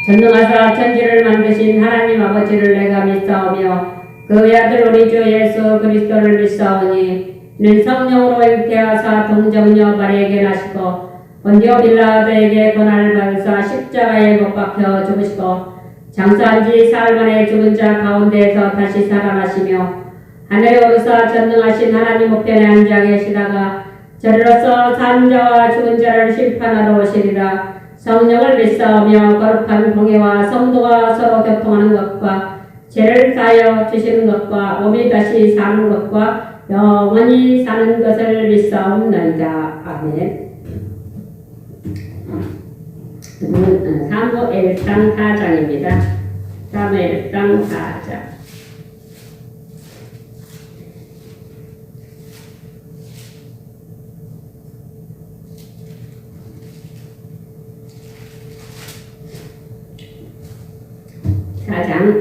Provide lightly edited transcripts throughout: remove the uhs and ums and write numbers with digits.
전능하사 천지를 만드신 하나님 아버지를 내가 믿사오며 그 아들 우리 주 예수 그리스도를 믿사오니 이는 성령으로 잉태하사 동정녀 마리에게 나시고 본디오 빌라도에게 고난을 받으사 십자가에 못 박혀 죽으시고 장사한 지 사흘 만에 죽은 자 가운데에서 다시 살아나시며 하늘에 오르사 전능하신 하나님 우편에 앉아 계시다가 저리로서 산 자와 죽은 자를 심판하러 오시리라. 성령을 믿사오며 거룩한 공예와 성도가 서로 교통하는 것과 죄를 사하여 주시는 것과 몸이 다시 사는 것과 영원히 사는 것을 믿사옵나이다. 아멘. 사무엘상 4장입니다. 사무엘상 4장. 사장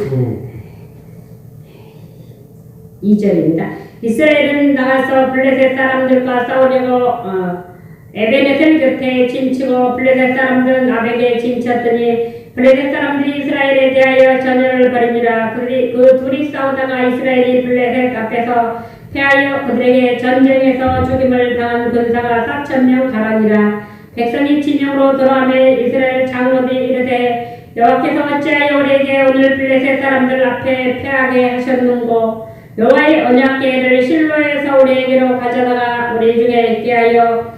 2절입니다. 이스라엘은 나가서 블레셋 사람들과 싸우려고 에베네셀 곁에 진치고 블레셋 사람들은 아벡에 진쳤더니 블레셋 사람들이 이스라엘에 대하여 전열을 벌이니라. 그 둘이 싸우다가 이스라엘이 블레셋 앞에서 패하여 그들에게 전쟁에서 죽임을 당한 군사가 4,000명 가라니라. 백성이 진영으로 돌아오매 이스라엘 장로들이 이르되 여호와께서 어찌하여 우리에게 오늘 블레셋 사람들 앞에 패하게 하셨는고 여호와의 언약궤를 실로에서 우리에게로 가져다가 우리 중에 있게 하여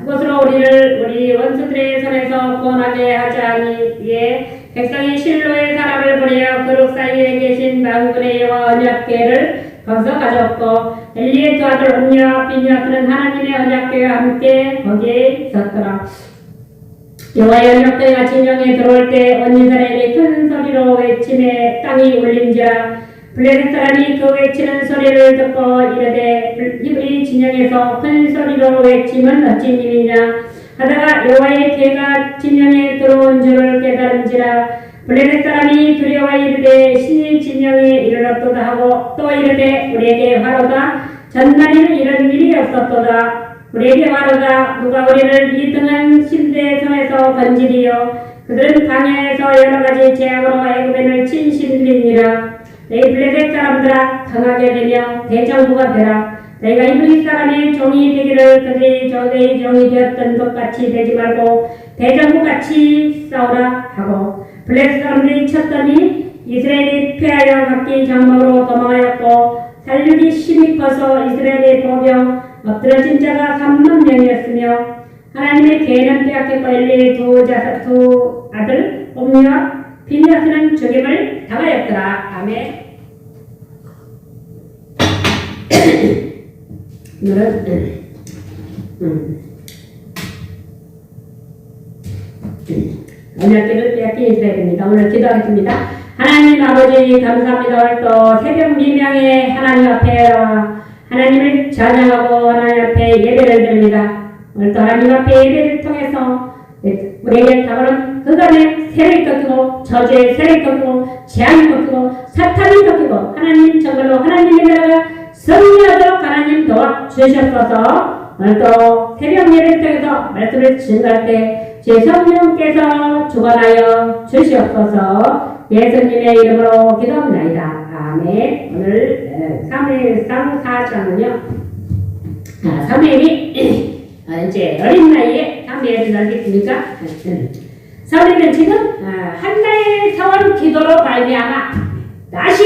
그것으로 우리를 우리 원수들의 손에서 구원하게 하자니. 이에 백성이 실로의 사람을 보내어 그룹 사이에 계신 만군의 여호와 언약궤를 거기서 가져왔고 엘리의 두 아들 옴니와 비니아스는 하나님의 언약궤와 함께 거기에 있었더라. 여호와의 언약궤가 진영에 들어올 때 온 이스라엘이 큰 소리로 외치매 땅이 울린지라. 블레셋 사람이 그 외치는 소리를 듣고 이르되 이 진영에서 큰 소리로 외침은 어찌 님이냐 하다가 여호와의 궤가 진영에 들어온 줄을 깨달은지라. 블레셋 사람이 두려워 이르되 신이 진영에 이르렀도다 하고 또 이르되 우리에게 화로다. 전날에는 이런 일이 없었도다. 우리에게 화로다. 누가 우리를 이 등한 신들의 손에서 건지리요. 그들은 광야에서 여러가지 재앙으로 애굽인을 친 신들이니라. 너희 블레셋 사람들아 강하게 되며 대장부가 되라. 너희가 이브리 사람의 종이 되기를 그들이 저의 종이 되었던 것 같이 되지 말고 대장부같이 싸우라 하고 블레셋 사람들이 쳤더니 이스라엘이 패하여 각기 장막으로 도망하였고 살육이 심히 커서 이스라엘의 보병 엎드러진 자가 3만 명이었으며 하나님의 궤는 빼앗겼고 엘리의 두 아들 옴니와 비니아스는 죽임을 당하였더라. 아멘. 오늘은 언약궤를 빼앗긴 이스라엘입니다. 오늘 기도하겠습니다. 하나님 아버지 감사합니다. 오늘 또 새벽 미명에 하나님 앞에 하나님을 찬양하고 하나님 앞에 예배를 드립니다. 오늘 또 하나님 앞에 예배를 통해서 우리에게 다가오는 흑암의 세력이 꺾이고 저주의 세력이 꺾이고 재앙이 꺾이고 사탄이 꺾이고 하나님 정말로 하나님의 나라가 승리하도록 하나님 도와주셨어서 오늘 또 새벽 예배를 통해서 말씀을 증거할 때 제 성령께서 주관하여 주시옵소서. 예수님의 이름으로 기도합니다. 아멘. 오늘 사무엘상 4장은요. 사무엘이 이제 어린 나이에 사무엘을 알겠습니까? 사무엘은 지금 한나의 사원 기도로 말미암아 다시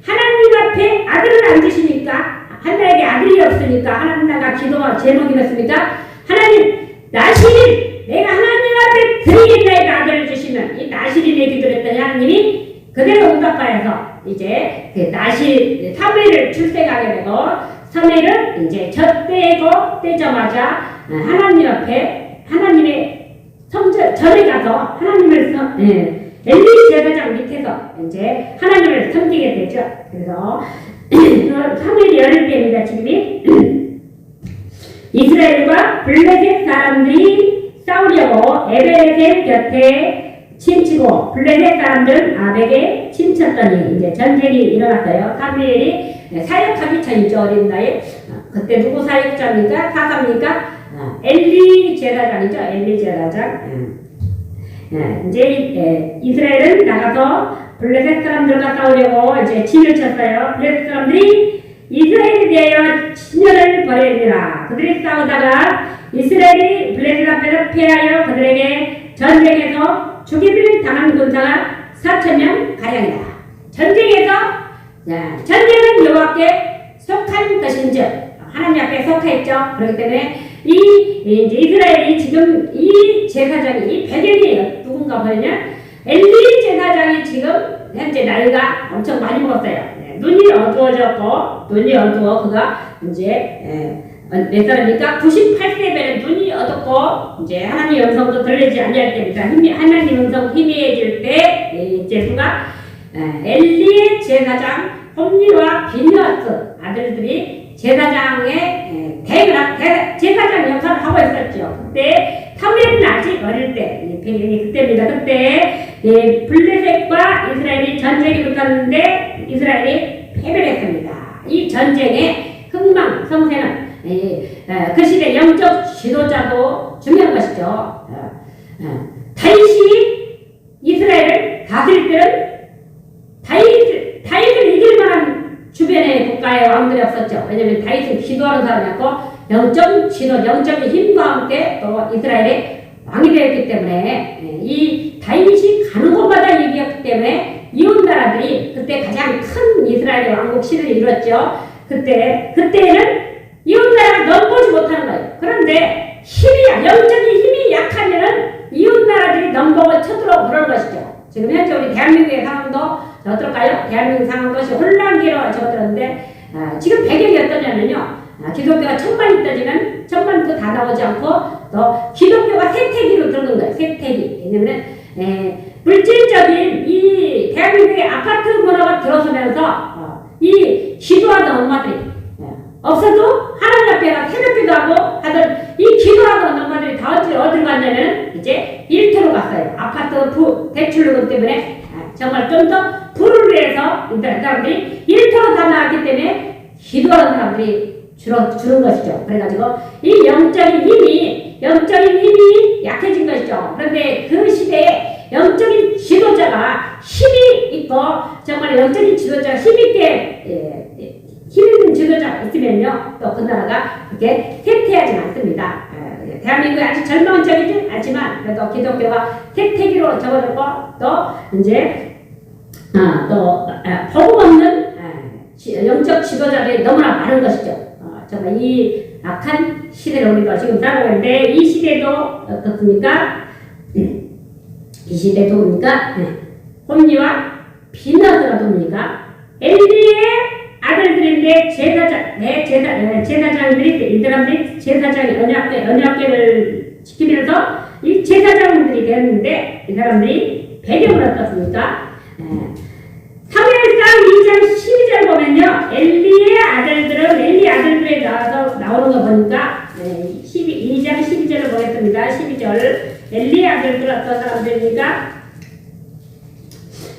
하나님 앞에 아들을 안 주시니까 한나에게 아들이 없으니까 한나가 기도가 제목이었습니까? 하나님 나시린 내가 하나님 앞에 드리겠나이다. 아들을 주시면 이 나시린의 기도를 했더니 하나님이 그대로 응답하여서 이제 그 사무엘을 출생하게 되고 사무엘은 이제 젖되고 떼자마자 하나님 앞에 하나님의 절에 가서 하나님을 엘리 제사장 밑에서 이제 하나님을 섬기게 되죠. 그래서 사무엘이 어릴 때입니다. 지금이 이스라엘과 블레셋 사람들이 싸우려고 에베네셀 곁에 침치고 블레셋 사람들은 아벡에 침쳤더니 이제 전쟁이 일어났어요. 사무엘이 사역하기 전이죠. 어린 나이에. 그때 누구 사역자입니까? 사사입니까? 엘리 제사장이죠. 엘리 제사장. 이제 이스라엘은 나가서 블레셋 사람들과 싸우려고 이제 진을 쳤어요. 블레셋 사람들이 이스라엘에 대하여 진열을 벌이니라. 그들이 싸우다가 이스라엘이 블레셋 앞에서 패하여 그들에게 전쟁에서 죽임을 당한 군사가 4,000명 가량이다. 전쟁은 여호와께 속한 것인즉 하나님 앞에 속하였죠. 그렇기 때문에 이제 이스라엘이 지금 이 제사장이 이 배경이 누군가 보면 엘리 제사장이 지금 현재 나이가 엄청 많이 먹었어요. 눈이 어두워졌고 눈이 어두워 그가 이제 몇 살입니까? 98세면 눈이 어둡고 이제 하나님 음성도 들리지 아니할 때입니다. 하나님 음성 희미해질 때 이제 그가 엘리의 제사장 홈리와 비느하스 아들들이 제사장의 제사장 역할을 하고 있었죠. 그때 사무엘은 아직 어릴 때 그때입니다. 그때 블레셋과 이스라엘이 전쟁이 붙었는데 이스라엘이 패배를 했습니다. 이 전쟁의 흥망 성쇠는 그 시대 영적 지도자도 중요한 것이죠. 다윗이 이스라엘을 다스릴 때는 다윗을 이길 만한 주변의 국가의 왕들이 없었죠. 왜냐하면 다윗은 기도하는 사람이었고 영적 지도, 영적인 힘과 함께 또 이스라엘의 왕이 되었기 때문에 이 다윗이 가는 곳마다 이겼기 때문에 이웃 나라들이 그때 가장 큰 이스라엘의 왕국 시대를 이뤘죠. 그때는 이웃 나라를 넘보지 못하는 거예요. 그런데 영적인 힘이 약하면은 이웃 나라들이 넘보고 쳐들어 그런 것이죠. 지금 현재 우리 대한민국의 상황도 어떨까요? 대한민국 상황도 혼란기로 접어들었는데 지금 배경이 어떠냐면요. 기독교가 천만 있다지만 천만도 다 나오지 않고 또 기독교가 쇠퇴기로 들는 거예요. 쇠퇴기. 왜냐면 물질적인 이 대한민국의 아파트 문화가 들어서면서 이 기도하던 엄마들이 없어도 하나님 앞에 새벽기도 하고 하던 이 기도하던 엄마들이 다 어디로 갔냐면 이제 일터로 갔어요. 아파트 대출금 때문에 정말 좀 더 부를 위해서 사람들이 일터로 다 나왔기 때문에 기도하는 사람들이 주는 것이죠. 그래가지고 이 영적인 힘이 약해진 것이죠. 그런데 그 시대에 영적인 지도자가 힘이 있고 정말 영적인 지도자가 힘 있는 지도자가 있으면요 또 그 나라가 그렇게 쇠퇴하지 않습니다. 대한민국이 아주 절망적이지 않지만 그래도 기독교가 쇠퇴기로 접어들고 또 이제 복음 없는 영적 지도자들이 너무나 많은 것이죠. 정말 이 악한 시대를 우리가 지금 살아가고 있는데 이 시대도 어떻습니까? 이 시대도 뭡니까? 홈리와 비느하스가 누굽니까? 엘리의 아들들인데 제사장들이 이 사람들이 제사장이 언약궤를 지키면서 이 제사장들이 되었는데 이 사람들이 배경은 어떻습니까? 사무엘상 2장 12절 보면요. 엘리의 아들들에 나오는 거 보니까 2장 12절을 보겠습니다. 12절 엘리의 아들들은 어떤 사람들입니까?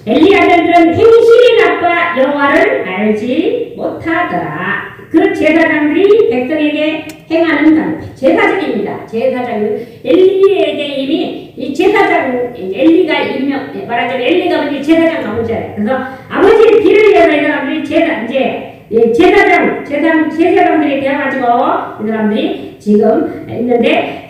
엘리의 아들들은 행실이 나빠 여호와를 알지 못하더라. 그 제사장들이 백성에게 행하는 제사장입니다. 제사장은 엘리에게 이미 이 제사장 엘리가 말하자면 엘리가 먼저 제사장 아버지예요. 그래서 아버지의 길을 위해서 이 사람들이 제사장들이 되어가지고 이 사람들이 지금 있는데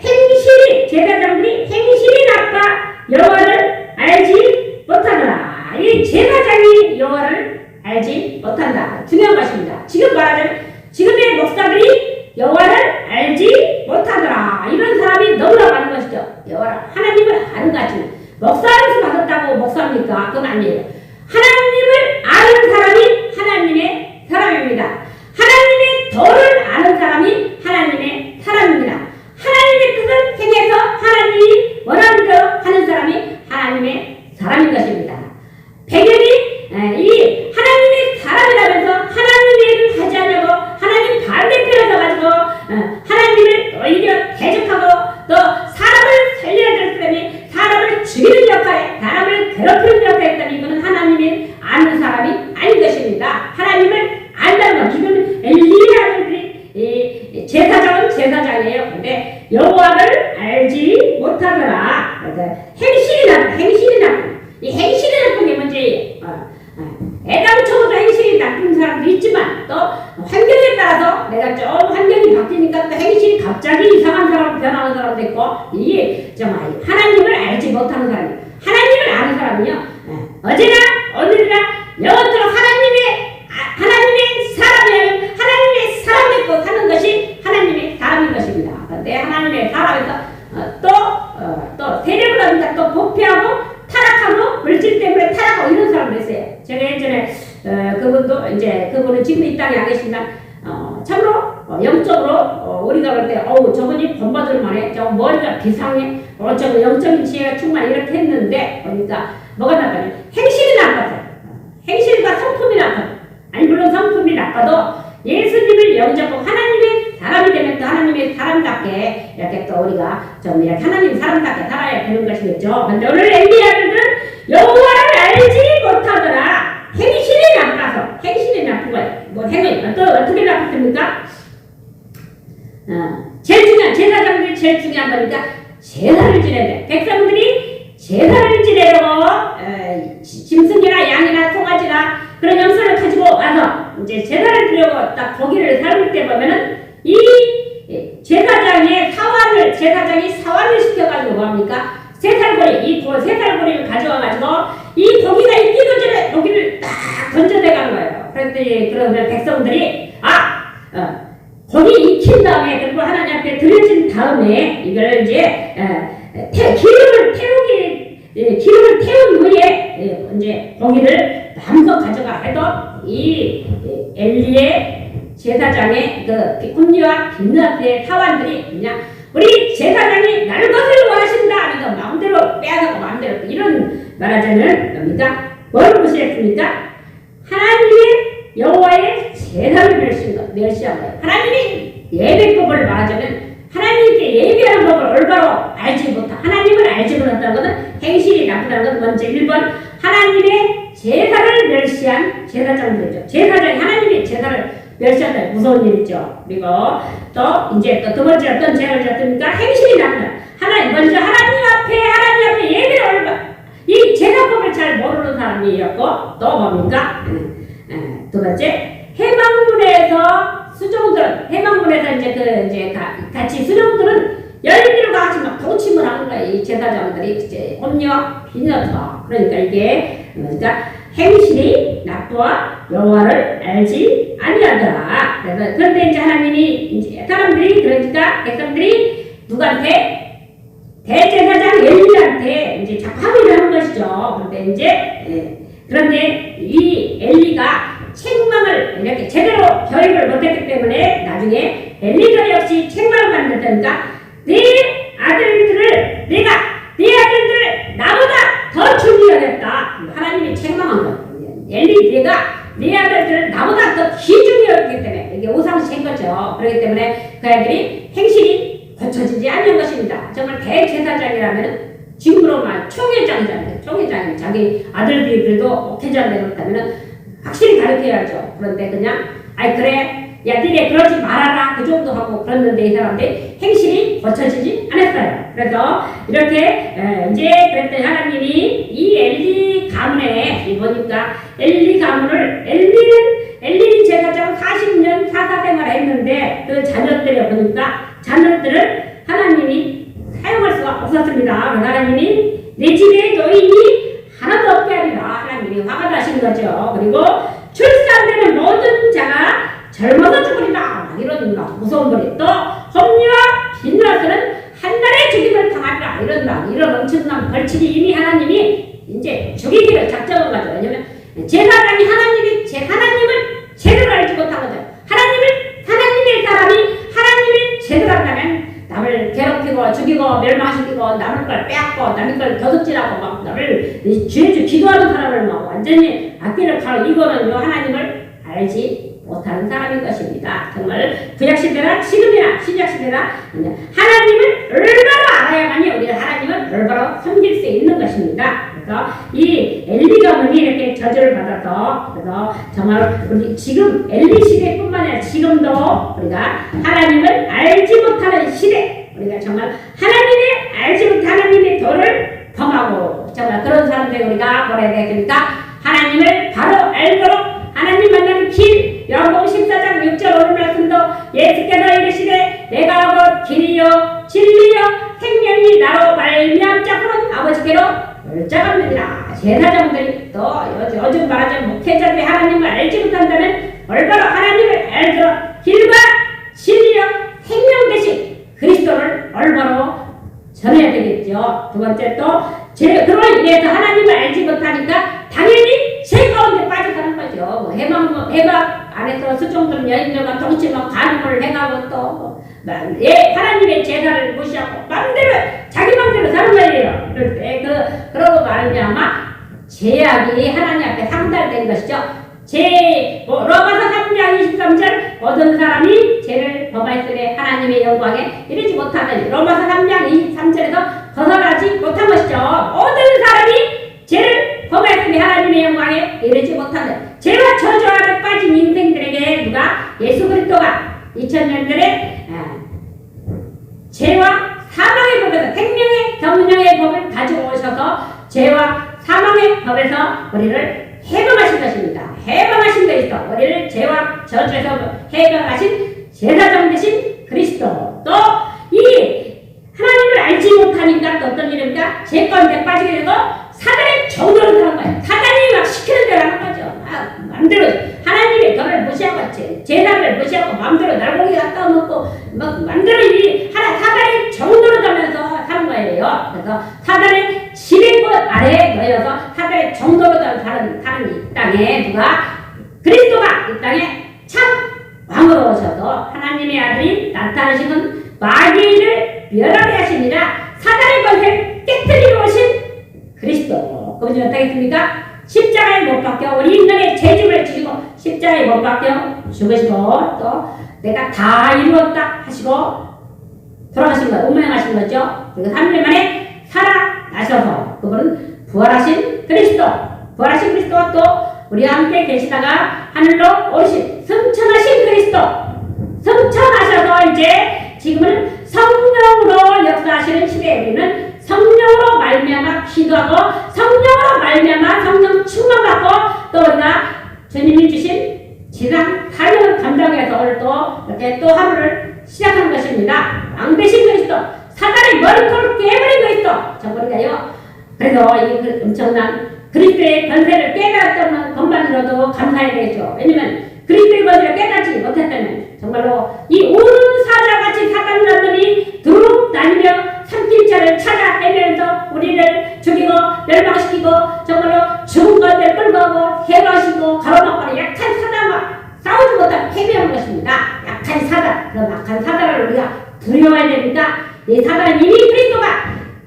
제사장들이 행실이 나빠 여호와를 알지 못하더라. 이 제사장이 여호와를 알지 못한다. 중요한 것입니다. 지금 말하자면 지금의 목사들이 여호와를 알지 못하더라. 이런 사람이 너무나 많은 것이죠. 여호와를 하나님을 아는 것 같지만 목사에서 받았다고 목사입니까? 그건 아니에요. 하나님을 아는 사람이 하나님의 사람입니다. 하나님의 도를 아는 사람이 하나님의 사람입니다. 하나님의 뜻을 행해서 하나님이 원하는 대로 하는 사람이 하나님의 사람인 것입니다. 배경이 이 하나님의 사람이라면서 하나님의 일을 하지 않냐고 하나님 반대편에 서가지고 하나님을 오히려 대적하고 또 사람을 살려야 될 사람이 사람을 죽이는 역할에 사람을 괴롭히는 역할에 있다면 이거는 하나님을 아는 사람이 아닌 것입니다. 하나님을 안다는 것. 지금 엘리야들이 제사장은 제사장이에요. 근데 여호와를 알지 못하더라. 행실이 나쁜 이 행실이 나쁜 게 문제예요. 애당초부터 행실이 나쁜 사람도 있지만 또 환경에 따라서 내가 좀 환경이 바뀌니까 또 행실이 갑자기 이상한 사람 변하는 사람도 있고 이게 정말 하나님을 알지 못하는 사람이에요. 하나님을 아는 사람은요 어제나 오늘이나 영원토록 하나님의 사람이라면 하나님의 사람 믿고 사는 것이 하나님의 사람인 것입니다. 그런데 제가 예전에 그분도 이제 그분은 지금 이 땅에 안 계시지만 참으로 영적으로 우리가 볼 때 저분이 본받을 만해, 저 머리가 비상해, 저거 영적인 지혜가 충만 이렇게 했는데 보니까 뭐가 나빠요? 행실이 나빠서 행실과 성품이 나빠. 아니 물론 성품이 나빠도 예수님을 영접하고 하나님의 사람이 되면 또 하나님의 사람답게 이렇게 또 우리가 좀 이렇게 하나님 사람답게 살아야 되는 것이겠죠. 근데 오늘 엘리 아들들은 여호와를 알지 못하더라. 행실이 나빠서 행실이 나쁜 거예요. 뭐 행위 어떻게 나빴습니까? 제일 중요한 제사장들이 제일 중요한 거니까 제사를 지내야 돼. 백성들이 제사를 지내려고 짐승이나 양이나 송아지나 그런 염소를 가지고 와서 이제 제사를 드리려고 딱 고기를 삶을 때 보면은 이 제사장이 사활을 시켜가지고 뭐합니까? 새살고리, 이 새살고리를 가져와가지고 이 고기가 익기도 전에 고기를 딱 건져내가는 거예요. 그랬더니 그러면 백성들이 고기 익힌 다음에 그리고 하나님 앞에 드려진 다음에 이걸 이제 기름을 태운 후에 이제 고기를 마음껏 가져가 해도 이 엘리의 제사장의 그 홈리와 빈나스의 사원들이 그냥 우리 제사장이 나를 것을 원하신다 하면서 마음대로 빼앗아고 마음대로 이런 말하자면 뭡니까? 뭘 무시했습니까? 하나님의 여호와의 제사를 멸시한 거예요. 하나님이 예배법을 말하자면 하나님께 예배하는 법을 올바로 알지 못한 하나님을 알지 못한다는 것은 행실이 나쁘다는 것은 먼저 1번 하나님의 제사를 멸시한 제사장들이죠. 제사장이 하나님의 제사를 멸시한다. 무서운 일이죠. 그리고 또 이제 또 두 번째 어떤 죄를 졌습니까? 행실이 나쁘다. 먼저 하나님 앞에 예배를 올바 이 제사법을 잘 모르는 사람이었고 또 뭡니까? 두 번째 해방문에서 이제 같이 수종들은 열기로 같이 막 동침을 하는 거예요. 이 제사장들이 이제 홈리와 빈나스와 그러니까 이게 행실이 나쁘와 여호와를 알지 아니하더라. 그런데 이제 하나님이 이제 사람들이 그러니까 백성들이 누구한테 대제사장 엘리한테 이제 자꾸 항의를 하는 것이죠. 그런데 이 엘리가 책망을 이렇게 제대로 교육을 못했기 때문에 나중에 엘리가 역시 책망을 받는다니까 네 아들들을 나보다 더 중요하겠다. 하나님이 책망한 거예요. 엘리 네가 네 아들들을 나보다 더 귀중이었기 때문에 이게 오상시킨 거죠. 그렇기 때문에 그 아들이 행실이 고쳐지지 않는 것입니다. 정말 대제사장이라면 지금으로만 총회장이잖아요. 총회장이 자기 아들들이 그래도 목회자 되었다면 확실히 가르쳐야죠. 그런데 그냥 그래 야 니네 그러지 말아라 그 정도 하고 그랬는데 이 사람들이 행실이 고쳐지지 않았어요. 그래서 이렇게 이제 그랬더니 하나님이 이 엘리 가문에 보니까 엘리 가문을 엘리 제사장 40년 사사생활을 했는데 그 자녀들을 보니까 자녀들을 하나님이 사용할 수가 없었습니다. 그래서 하나님이 내 집에 노인이 하나도 없게 하리라 하나님이 화가 나신 거죠. 그리고 출산되는 모든 자가 젊어서 죽으리라 이런 무서운 말이 또 홈리와 빈나스는 한날의 죽임을 당하리라 이런 엄청난 벌칙이 이미 하나님이 이제 죽이기를 작정한 거죠. 왜냐면 제사장이 하나님을 제대로 알지 못하거든. 하나님의 사람이 하나님을 제대로 한다면 남을 괴롭히고 죽이고 멸망시키고 남의 걸 빼앗고 남의 걸 도둑질하고 막 남을 기도하는 사람을 막 완전히 앞길을 가로 이거는 하나님을 알지 못하는 사람인 것입니다. 정말 구약시대나 지금이나 신약시대나 하나님을 올바로 알아야만이 우리가 하나님을 올바로 섬길 수 있는 것입니다. 그래서 이 엘리 가문이 이렇게 저주를 받아서 그래서 정말 우리 지금 엘리 시대뿐만 아니라 지금도 우리가 하나님을 알지 못하는 시대 우리가 정말 하나님의 알지 못하는 하나님의 도를 범하고 정말 그런 사람들 우리가 뭐라 해야 되겠습니까? 하나님을 바로 알도록 하나님 만나는 길 요한복음 14장 6절 오늘 말씀도 예수께서 이르시되 내가 곧 길이요 진리요 생명이 나로 말미암자꾸는 아버지께로 멸자갑니다. 제사장들이 또 요즘 말하자면 목회자들이 하나님을 알지 못한다면 올바로 하나님을 알도록 길과 진리요 생명 되신 그리스도를 올바로 전해야 되겠죠. 두 번째 또 그로 인해서 하나님을 알지 못하니까 당연히 제 가운데 대박 안에서 수종들 여인들과 동시에 간음을 해가고 또 하나님의 제사를 무시하고 맘대로 자기 맘대로 사는 거예요. 그럴 때 그러고 말미암아 죄악이 하나님 앞에 상달된 것이죠. 로마서 3장 23절 모든 사람이 죄를 범하였으니 하나님의 영광에 이르지 못하는 로마서 3장 23절에서 벗어나지 못한 것이죠. 모든 사람이 죄를 범하였으니 하나님의 영광에 이르지 못하는 죄와 저주 아래 빠진 인생들에게 누가 예수 그리스도가 2000년 전에 죄와 사망의 법에서 생명의 경륜의 법을 가지고 오셔서 죄와 사망의 법에서 우리를 해방하신 것입니다. 해방하신 그리스도, 우리를 죄와 저주에서 해방하신 제사장 되신 그리스도. 또 이 하나님을 알지 못하니까 또 어떤 일입니까? 죄 가운데 빠지게 되고 사단의 종으로 들어간 거예요. 사단이 막 시키는 대로 하는 거죠. 마음대로 하나님의 법을 무시하고 제사를 무시하고 마음대로 날고기 갖다 놓고 막 마음대로 사단의 종으로 들면서 사는 거예요. 그래서 사단의 지배권 아래에 놓여서 사단의 종으로 사는 이 땅에 누가 그리스도가 이 땅에 참 왕으로 오셔도 하나님의 아들이 나타나시는 마귀를 멸하게 하시니라 사단의 권세를 깨뜨리러 오신 그리스도. 그분이 어떻게 했습니까? 십자가에 못 박혀 우리 인간의 죄짐을 지고 십자가에 못 박혀 죽으시고 또 내가 다 이루었다 하시고 돌아가신 거예요. 운명하신 거죠. 그리고 3일 만에 살아나셔서 그분은 부활하신 그리스도. 부활하신 그리스도와 또 우리와 함께 계시다가 하늘로 오신 승천하신 그리스도. 승천하셔서 이제 지금은 성령으로 역사하시는 시대에 우리는 성령으로 말미암아 기도하고 성령으로 말미암아 성령 충만받고 또 우리가 주님이 주신 지상 사명을 감당해서 오늘 또 이렇게 또 하루를 시작하는 것입니다. 왕 되신 그리스도, 사단의 머리털을 깨버린 그리스도. 저버리가요. 그래서 이 엄청난 그리스도의 권세를 깨달았다는 것만으로도 감사해야 되겠죠. 왜냐면 그리스도의 권세를 깨닫지 못했다면 정말로 이 온 사자같이 사단이라는 놈이 두루 다니며 산길차를 찾아 헤매면서 우리를 죽이고 멸망시키고 정말로 죽은 것들 끌고 가고 해로하시고 가로막고 약한 사단과 싸우지 못하고 패배하는 것입니다. 약한 사단, 그런 약한 사단을 우리가 두려워해야 됩니다. 이 사단은 이미 그리스도가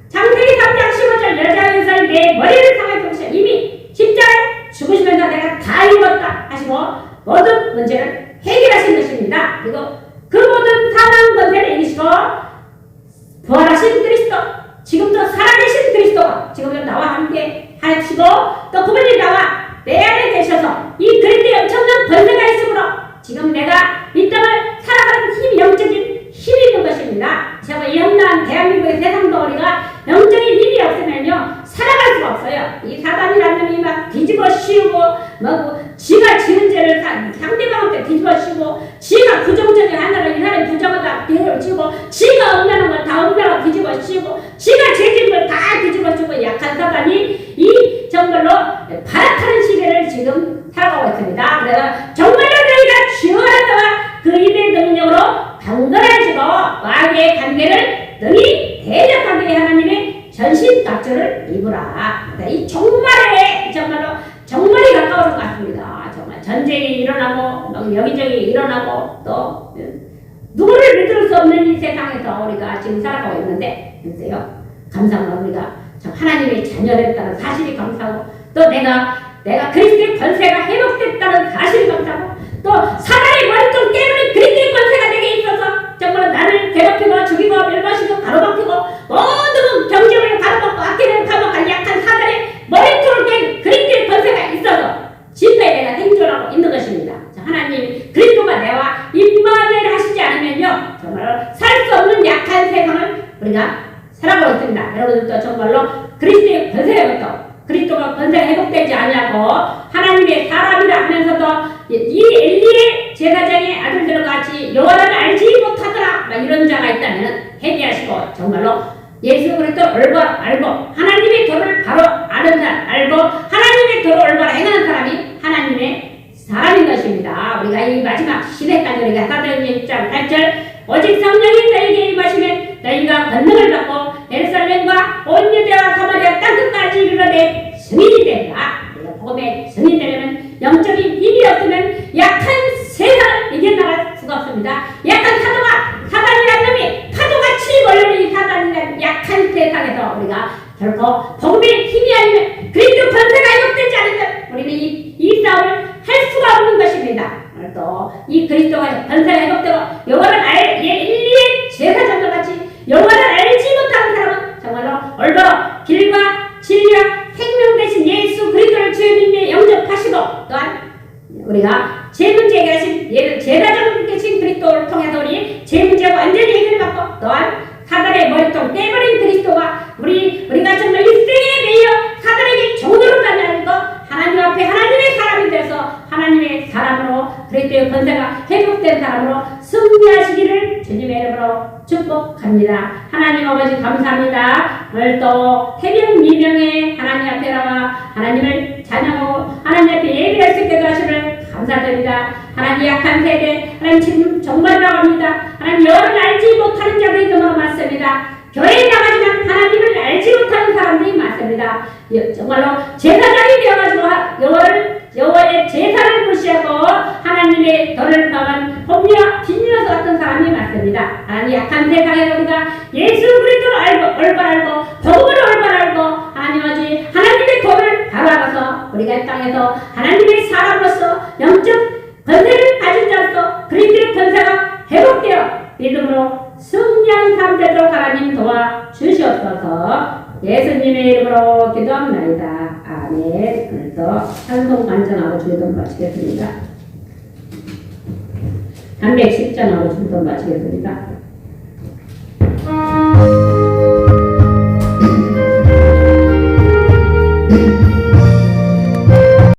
창세기 3장 15절 여자의 사람이 내 머리를 상하게 하시고 이미 십자가에 죽으시면서 내가 다 이뤘다 하시고 모든 문제를 해결하신 것입니다. 그리고 그 모든 사망 권세를 이기시고 부활하신 그리스도, 지금도 살아계신 그리스도가 지금도 나와 함께 하시고 또 그분이 나와 내 안에 계셔서 이 그리스도의 엄청난 권세가 있으므로 지금 내가 이 땅을 살아가는 힘이 영적인 힘이 있는 것입니다. 제가 이 험난한 대한민국의 세상도 우리가 영적인 힘이 없으면요 살아갈 수가 없어요. 이 사단이라는 놈이 막 뒤집어 씌우고 지가 지은 죄를 상대방한테 뒤집어 씌우고 지가 부정적인 하나를 이 사람이 부정하다 뒤집어 씌우고 지가 없는 걸 다 없는 뒤집어 씌우고 지가 죄진 걸 다 뒤집어 씌우고 약한 사단이 이 정말로 발악하는 시대를 지금 살아가고 있습니다. 그래서 정말로 너희가 주어라서와 그 입의 능력으로 방관하시고 마귀의 관계를 능히 대적하게 하나님의 전신갑주를 입으라. 이 종말에 정말이 가까워진 것 같습니다. 정말 전쟁이 일어나고 여기저기 일어나고 또 누구를 믿을 수 없는 이 세상에서 우리가 지금 살아가고 있는데 글쎄요 감사합니다. 우리가 참 하나님의 자녀됐다는 사실이 감사하고 또 내가 그리스도의 권세가 회복됐다는 사실이 감사하고 또 사단의 머리통 깨물은 그리스도의 권세가 내게 있어서 정말 나를 괴롭히고 죽이고 멸망시키고 가로막히고 모든 경쟁을 가로막고 악기를 가로막고 약한 사단의 머리통을 깬 그리스도의 권세가 있어서 지금까지 내가 생존하고 있는 것입니다. 하나님 그리스도가 내와 임마누엘 하시지 않으면요 정말로 살 수 없는 약한 세상을 우리가 살아가고 있습니다. 여러분들도 정말로 그리스도의 권세로부터 그리스도가 권세가 회복되지 않냐고 하나님의 사람이라 하면서도 이 엘리의 제사장의 아들들과 같이 여호와를 알지 못하더라 막 이런 자가 있다면 회개하시고 정말로 예수 그리스도를 알고 하나님의 도를 바로 아는 사람 알고 하나님의 도를 올바로 행하는 사람이 하나님의 사람인 것입니다. 우리가 이 마지막 시대까지 우리가 사도행전 1장 8절 오직 성령이 너희에게 임하시면 너희가 권능을 받고 예루살렘과 온 유대와 사마리아 땅끝까지 이르러내 증인이 된다. 복음의 증인 되려면 영적인 힘이 없으면 오늘도 복음의 힘이 아니면 그리스도 권세가 회복되지 않으면 우리는 이 싸움을 할 수가 없는 것입니다. 오늘도 이 그리스도가 권세가 회복되고 여호와를 일리의 제사장과 같이 여호와를 알지 못하는 사람은 정말로 올바로 길과 진리와 생명 되신 예수 그리스도를 주님의 영접하시고 또한 우리가 제 문제 해결하신 제사장을 계신 그리스도를 통해서 우리 제 문제가 완전히 해결받고 또한 사단의 머리통 떼버린 그리스도가 우리가 정말 일생에 매여 사단에게 종으로 다니고 하나님 앞에 하나님의 사람이 되어서 하나님의 사람으로 그리스도의 권세가 회복된 사람으로 승리하시기를 주님의 이름으로 축복합니다. 하나님 아버지 감사합니다. 오늘도 새벽 미명에 하나님 앞에 나와 하나님을 찬양하고 하나님 앞에 예배할 수 있게 도와주시를 감사드립니다. 하나님 약한 세대 하나님 지금 정말 나갑니다. 하나님 여호와를 알지 못하는 자들이 너무 많습니다. 교회에 나가지만 하나님을 알지 못하는 사람들이 많습니다. 정말로 제사장이 되어가지고 여호와의 제사를 무시하고 하나님의 덜을 당한 홈리와 빈녀서 같은 사람이 많습니다. 하나님 약한 세상에 우리가 예수 그리스도를 올바로 알고 복음을 올바로 알고 하나님 아버지 하나님의 도를 바로 알아서 우리가 이 땅에서 하나님의 사람으로서 영적 권세를 가진 자로서 그리스도의 권세가 회복되어 믿음으로 승리하는 삶 되도록 하나님 도와주시옵소서. 예수님의 이름으로 기도합니다. 아멘. 오늘도 찬송 간전하고 주기도 마치겠습니다. 310전하고 주기도 마치겠습니다.